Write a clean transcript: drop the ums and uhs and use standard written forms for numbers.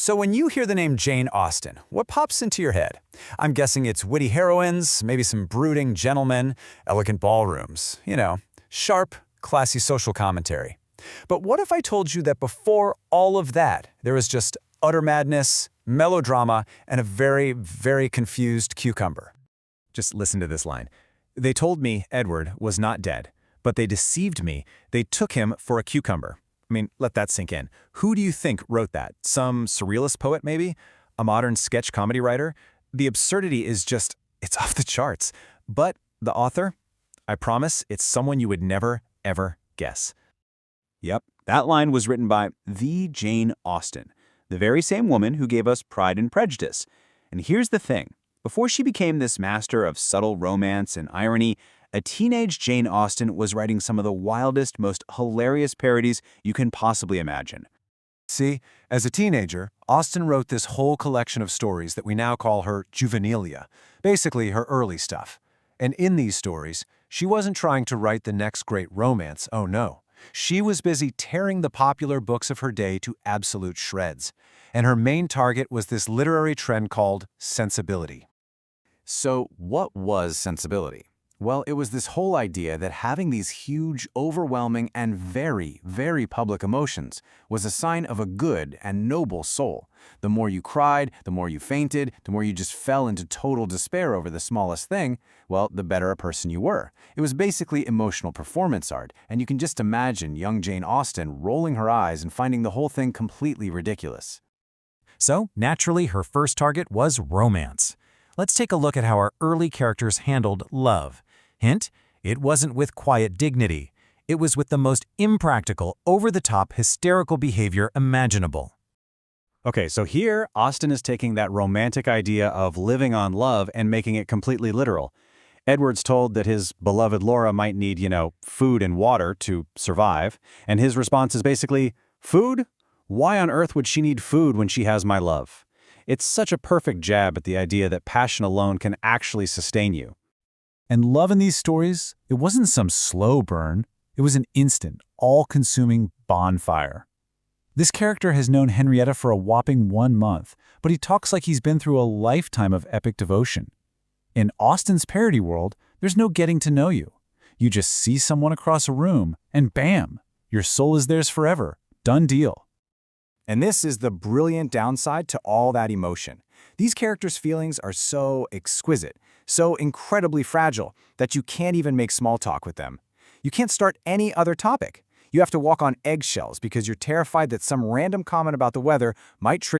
So when you hear the name Jane Austen, what pops into your head? I'm guessing it's witty heroines, maybe some brooding gentlemen, elegant ballrooms, sharp, classy social commentary. But what if I told you that before all of that, there was just utter madness, melodrama, and a very, very confused cucumber? Just listen to this line. They told me Edward was not dead, but they deceived me. They took him for a cucumber. I mean, let that sink in. Who do you think wrote that? Some surrealist poet, maybe? A modern sketch comedy writer? The absurdity is just, it's off the charts. But the author? I promise it's someone you would never, ever guess. Yep, that line was written by the Jane Austen, the very same woman who gave us Pride and Prejudice. And here's the thing. Before she became this master of subtle romance and irony, a teenage Jane Austen was writing some of the wildest, most hilarious parodies you can possibly imagine. See, as a teenager, Austen wrote this whole collection of stories that we now call her juvenilia, basically her early stuff. And in these stories, she wasn't trying to write the next great romance, oh no. She was busy tearing the popular books of her day to absolute shreds. And her main target was this literary trend called sensibility. So what was sensibility? Well, it was this whole idea that having these huge, overwhelming, and very, very public emotions was a sign of a good and noble soul. The more you cried, the more you fainted, the more you just fell into total despair over the smallest thing, well, the better a person you were. It was basically emotional performance art, and you can just imagine young Jane Austen rolling her eyes and finding the whole thing completely ridiculous. So, naturally, her first target was romance. Let's take a look at how our early characters handled love. Hint, it wasn't with quiet dignity. It was with the most impractical, over-the-top, hysterical behavior imaginable. Okay, so here, Austen is taking that romantic idea of living on love and making it completely literal. Edward's told that his beloved Laura might need, food and water to survive, and his response is basically, food? Why on earth would she need food when she has my love? It's such a perfect jab at the idea that passion alone can actually sustain you. And love in these stories, it wasn't some slow burn. It was an instant, all-consuming bonfire. This character has known Henrietta for a whopping 1 month, but he talks like he's been through a lifetime of epic devotion. In Austen's parody world, there's no getting to know you. You just see someone across a room, and bam, your soul is theirs forever. Done deal. And this is the brilliant downside to all that emotion. These characters' feelings are so exquisite, so incredibly fragile, that you can't even make small talk with them. You can't start any other topic. You have to walk on eggshells because you're terrified that some random comment about the weather might trigger